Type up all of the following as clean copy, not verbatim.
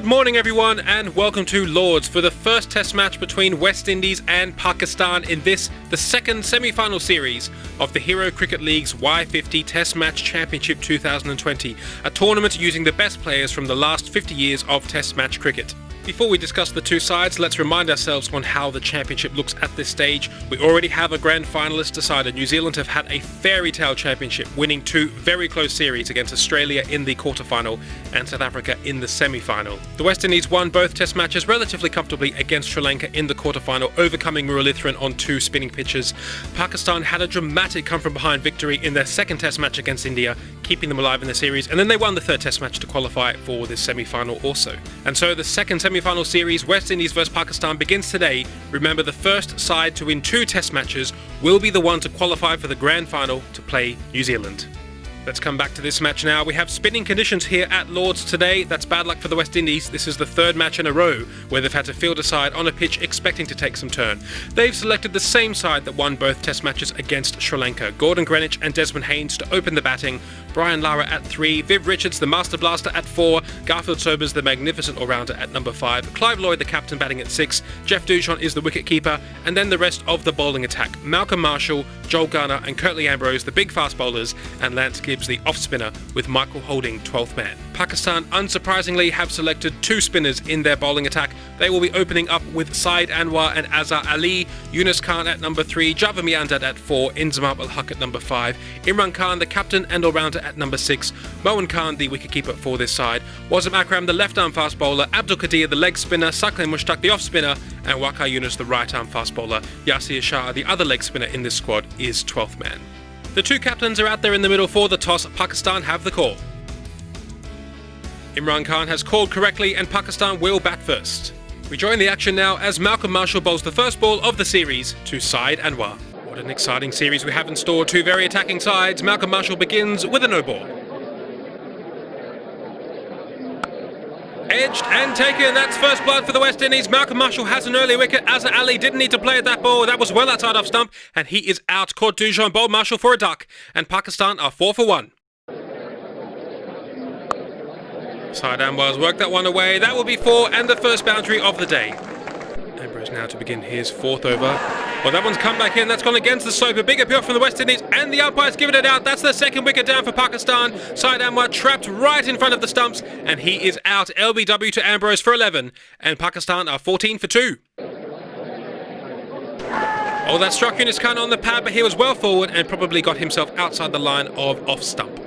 morning everyone and welcome to Lords for the first test match between West Indies and Pakistan in this, the second semi-final series of the Hero Cricket League's Y50 Test Match Championship 2020, a tournament using the best players from the last 50 years of Test match cricket. Before we discuss the two sides, let's remind ourselves on how the championship looks at this stage. We already have a grand finalist decided. New Zealand have had a fairy tale championship, winning two very close series against Australia in the quarterfinal and South Africa in the semi-final. The West Indies won both test matches relatively comfortably against Sri Lanka in the quarterfinal, overcoming Muralitharan on two spinning pitches. Pakistan had a dramatic come-from-behind victory in their second test match against India, keeping them alive in the series, and then they won the third test match to qualify for this semi-final also. And so the second semi-final series, West Indies vs Pakistan, begins today. Remember, the first side to win two test matches will be the one to qualify for the grand final to play New Zealand. Let's come back to this match now. We have spinning conditions here at Lords today. That's bad luck for the West Indies. This is the third match in a row where they've had to field a side on a pitch expecting to take some turn. They've selected the same side that won both test matches against Sri Lanka. Gordon Greenwich and Desmond Haynes to open the batting. Brian Lara at 3, Viv Richards, the Master Blaster, at 4, Garfield Sobers, the magnificent all-rounder, at number 5, Clive Lloyd, the captain, batting at 6, Jeff Dujon is the wicket-keeper, and then the rest of the bowling attack. Malcolm Marshall, Joel Garner and Curtly Ambrose, the big fast bowlers, and Lance Gibbs, the off-spinner, with Michael Holding 12th man. Pakistan, unsurprisingly, have selected two spinners in their bowling attack. They will be opening up with Saeed Anwar and Azhar Ali, Yunus Khan at number 3, Java Miandad at 4, Inzamam-ul-Haq at number 5, Imran Khan, the captain and all-rounder, at number 6, Mohan Khan, the wicketkeeper for this side, Wasim Akram, the left-arm fast bowler, Abdul Qadir, the leg spinner, Saqlain Mushtaq, the off-spinner, and Waqar Yunus, the right-arm fast bowler. Yasir Shah, the other leg spinner in this squad, is 12th man. The two captains are out there in the middle for the toss. Pakistan have the call. Imran Khan has called correctly and Pakistan will bat first. We join the action now as Malcolm Marshall bowls the first ball of the series to Saeed Anwar. What an exciting series we have in store. Two very attacking sides. Malcolm Marshall begins with a no ball. Edged and taken. That's first blood for the West Indies. Malcolm Marshall has an early wicket. Azhar Ali didn't need to play at that ball. That was well outside off stump and he is out. Caught Dujon bowled Marshall for a duck and Pakistan are 4 for 1. Saeed Anwar's worked that one away. That will be 4 and the first boundary of the day. Ambrose now to begin his fourth over. Well, that one's come back in. That's gone against the slope. A big appeal from the West Indies and the umpire's given it out. That's the second wicket down for Pakistan. Saeed Anwar trapped right in front of the stumps and he is out. LBW to Ambrose for 11 and Pakistan are 14 for 2. Oh, that struck Yunus Khan on the pad, but he was well forward and probably got himself outside the line of off stump.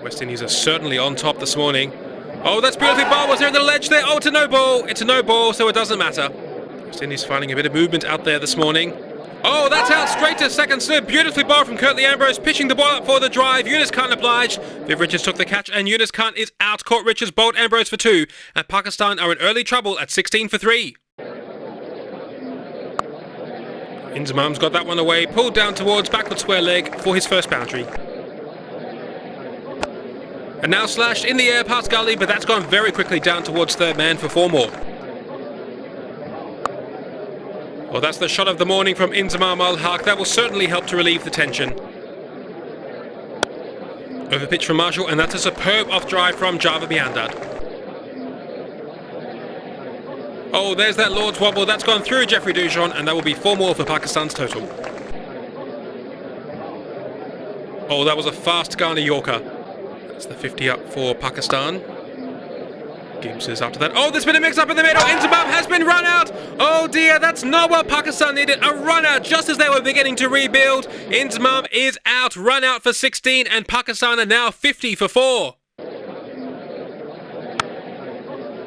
West Indies are certainly on top this morning. Oh, that's beautifully bowled. Was there the ledge there? Oh, it's a no ball. It's a no ball, so it doesn't matter. West Indies finding a bit of movement out there this morning. Oh, that's out straight to second slip. Beautifully bowled from Curtly Ambrose, pitching the ball up for the drive. Yunus Khan obliged. Viv Richards took the catch and Yunus Khan is out. Caught Richards, bowled Ambrose for 2. And Pakistan are in early trouble at 16 for 3. Inzamam's got that one away. Pulled down towards backward square leg for his first boundary. And now slashed in the air past Gully, but that's gone very quickly down towards third man for 4 more. Well, that's the shot of the morning from Inzamam-ul-Haq. That will certainly help to relieve the tension. Over pitch from Marshall, and that's a superb off drive from Java Miandad. Oh, there's that Lord's wobble. That's gone through Jeffrey Dujon, and that will be 4 more for Pakistan's total. Oh, that was a fast Ghana Yorker. That's the 50 up for Pakistan. Gibbs is after that. Oh, there's been a mix-up in the middle. Inzamam has been run out. Oh dear, that's not what Pakistan needed. A run out just as they were beginning to rebuild. Inzamam is out. Run out for 16 and Pakistan are now 50 for 4.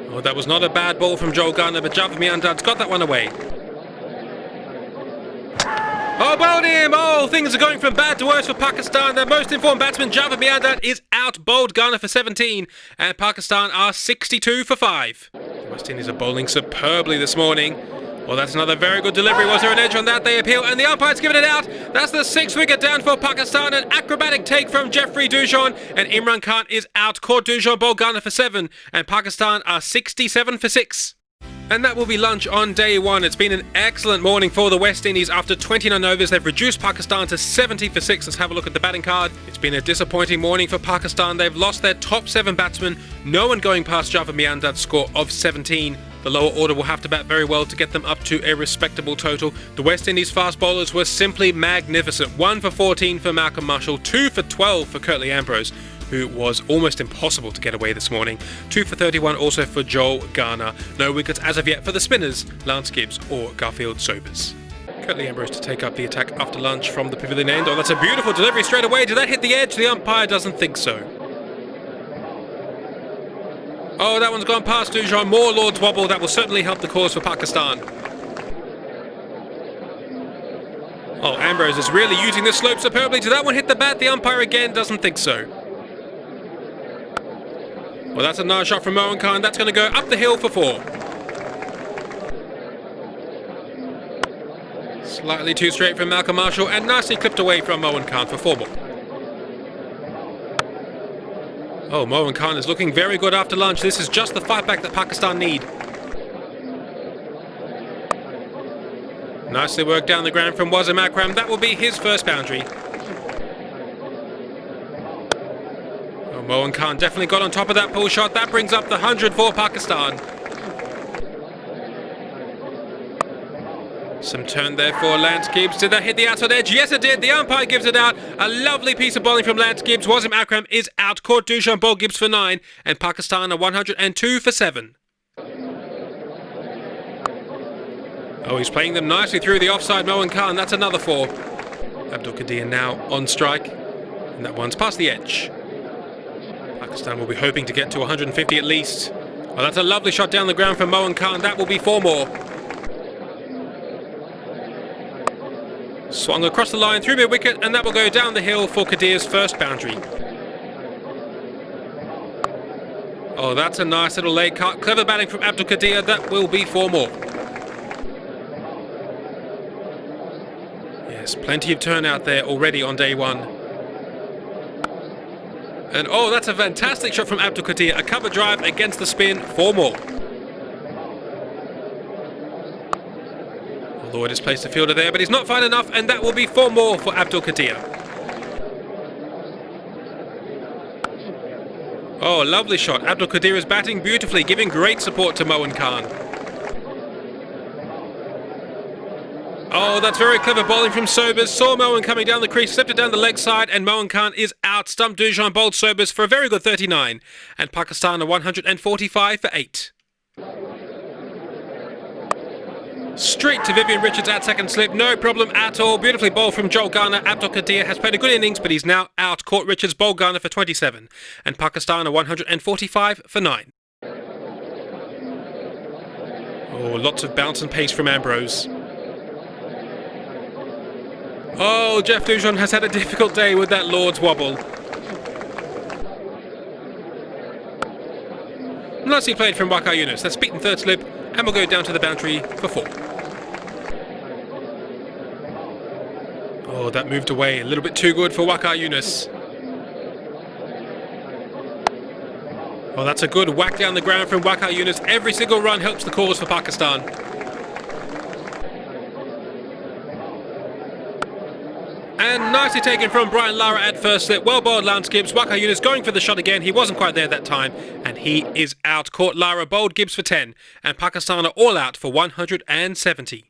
Oh, that was not a bad ball from Joel Garner, but Java Miandad's got that one away. Oh, bowled him! Oh, things are going from bad to worse for Pakistan. Their most informed batsman, Java Miandad, is out. Bowled Garner for 17. And Pakistan are 62 for 5. The West Indies are bowling superbly this morning. Well, that's another very good delivery. Was there an edge on that? They appeal, and the umpire's given it out. That's the 6th wicket down for Pakistan. An acrobatic take from Jeffrey Dujon. And Imran Khan is out. Caught Dujon, bowled Garner for 7. And Pakistan are 67 for 6. And that will be lunch on day one. It's been an excellent morning for the West Indies. After 29 overs, they've reduced Pakistan to 70 for 6. Let's have a look at the batting card. It's been a disappointing morning for Pakistan. They've lost their top 7 batsmen. No one going past Java Miandad's score of 17. The lower order will have to bat very well to get them up to a respectable total. The West Indies fast bowlers were simply magnificent. 1 for 14 for Malcolm Marshall, 2 for 12 for Curtly Ambrose, who was almost impossible to get away this morning. 2 for 31 also for Joel Garner. No wickets as of yet for the spinners, Lance Gibbs or Garfield Sobers. Curtly Ambrose to take up the attack after lunch from the pavilion end. Oh, that's a beautiful delivery straight away. Did that hit the edge? The umpire doesn't think so. Oh, that one's gone past Dujon. More Lord's wobble. That will certainly help the cause for Pakistan. Oh, Ambrose is really using the slope superbly. Did that one hit the bat? The umpire again doesn't think so. Well, that's a nice shot from Moin Khan. That's going to go up the hill for 4. Slightly too straight from Malcolm Marshall and nicely clipped away from Moin Khan for 4 more. Oh, Moin Khan is looking very good after lunch. This is just the fight back that Pakistan need. Nicely worked down the ground from Wasim Akram. That will be his first boundary. Moin Khan definitely got on top of that pull shot. That brings up the 100 for Pakistan. Some turn there for Lance Gibbs. Did that hit the outside edge? Yes, it did. The umpire gives it out. A lovely piece of bowling from Lance Gibbs. Wasim Akram is out. Caught Dujon bowled Gibbs for 9. And Pakistan are 102 for 7. Oh, he's playing them nicely through the offside. Moin Khan, that's another 4. Abdul Qadir now on strike. And that one's past the edge. Pakistan will be hoping to get to 150 at least. Well, that's a lovely shot down the ground from Moin Khan. That will be 4 more. Swung across the line through mid-wicket, and that will go down the hill for Qadir's first boundary. Oh, that's a nice little leg cut. Clever batting from Abdul Qadir. That will be 4 more. Yes, plenty of turnout there already on day 1. And oh, that's a fantastic shot from Abdul Qadir. A cover drive against the spin, 4 more. Lloyd has placed the fielder there, but he's not fine enough, and that will be 4 more for Abdul Qadir. Oh, lovely shot. Abdul Qadir is batting beautifully, giving great support to Moin Khan. Oh, that's very clever bowling from Sobers. Saw Moin coming down the crease, slipped it down the leg side, and Moin Khan is out. Stumped Dujon bowled Sobers for a very good 39. And Pakistan are 145 for 8. Straight to Vivian Richards at second slip, no problem at all. Beautifully bowled from Joel Garner. Abdul Qadir has played a good innings, but he's now out. Caught Richards, bowled Garner for 27. And Pakistan are 145 for 9. Oh, lots of bounce and pace from Ambrose. Oh, Jeff Dujon has had a difficult day with that Lord's wobble. Nicely played from Waqar Younis. That's beaten third slip and will go down to the boundary for 4. Oh, that moved away a little bit too good for Waqar Younis. Oh, that's a good whack down the ground from Waqar Younis. Every single run helps the cause for Pakistan. And nicely taken from Brian Lara at first slip. Well bowled Lance Gibbs. Waqar Younis going for the shot again. He wasn't quite there that time. And he is out. Caught Lara, bowled Gibbs for 10. And Pakistan are all out for 170.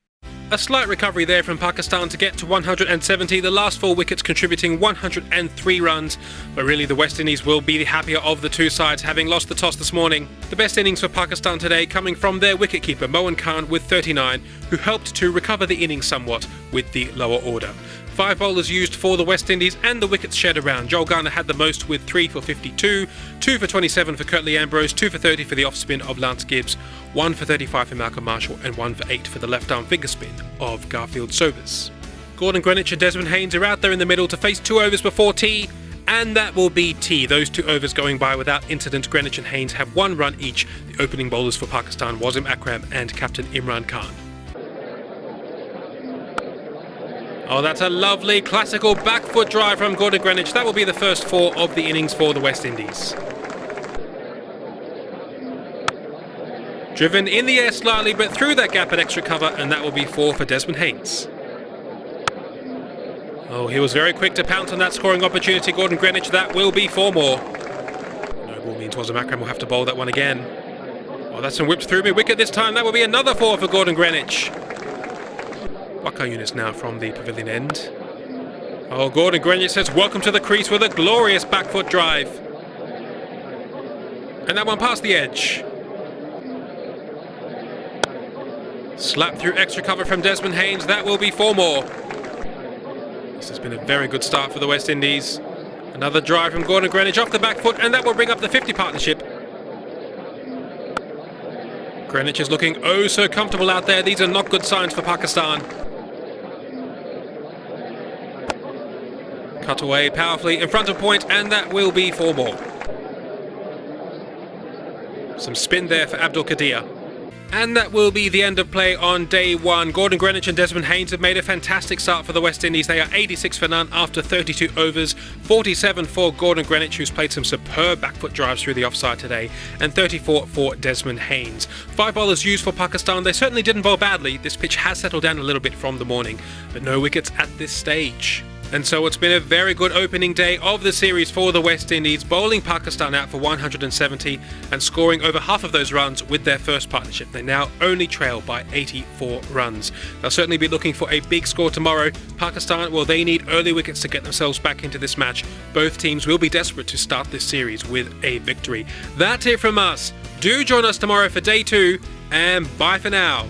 A slight recovery there from Pakistan to get to 170. The last 4 wickets contributing 103 runs. But really the West Indies will be the happier of the 2 sides, having lost the toss this morning. The best innings for Pakistan today coming from their wicketkeeper Moin Khan with 39, who helped to recover the innings somewhat with the lower order. 5 bowlers used for the West Indies and the wickets shared around. Joel Garner had the most with 3 for 52, 2 for 27 for Curtly Ambrose, 2 for 30 for the off-spin of Lance Gibbs, 1 for 35 for Malcolm Marshall and 1 for 8 for the left-arm finger spin of Garfield Sobers. Gordon Greenwich and Desmond Haynes are out there in the middle to face 2 overs before tea, and that will be tea. Those 2 overs going by without incident. Greenwich and Haynes have 1 run each. The opening bowlers for Pakistan, Wasim Akram and captain Imran Khan. Oh, that's a lovely classical back foot drive from Gordon Greenwich. That will be the first 4 of the innings for the West Indies. Driven in the air slightly, but through that gap at extra cover, and that will be 4 for Desmond Haynes. Oh, he was very quick to pounce on that scoring opportunity, Gordon Greenwich. That will be 4 more. No ball means Imran will have to bowl that one again. Oh, that's some whipped through mid-wicket this time. That will be another 4 for Gordon Greenwich. Waka units now from the pavilion end. Oh, Gordon Greenwich says welcome to the crease with a glorious back foot drive. And that one past the edge. Slap through extra cover from Desmond Haynes. That will be 4 more. This has been a very good start for the West Indies. Another drive from Gordon Greenwich off the back foot, and that will bring up the 50 partnership. Greenwich is looking oh so comfortable out there. These are not good signs for Pakistan. Cut away powerfully in front of point, and that will be 4 more. Some spin there for Abdul Qadir. And that will be the end of play on day 1. Gordon Greenwich and Desmond Haynes have made a fantastic start for the West Indies. They are 86 for none after 32 overs, 47 for Gordon Greenwich, who's played some superb back foot drives through the offside today, and 34 for Desmond Haynes. 5 bowlers used for Pakistan. They certainly didn't bowl badly. This pitch has settled down a little bit from the morning, but no wickets at this stage. And so it's been a very good opening day of the series for the West Indies, bowling Pakistan out for 170 and scoring over half of those runs with their first partnership. They now only trail by 84 runs. They'll certainly be looking for a big score tomorrow. Pakistan, well, they need early wickets to get themselves back into this match. Both teams will be desperate to start this series with a victory. That's it from us. Do join us tomorrow for day 2, and bye for now.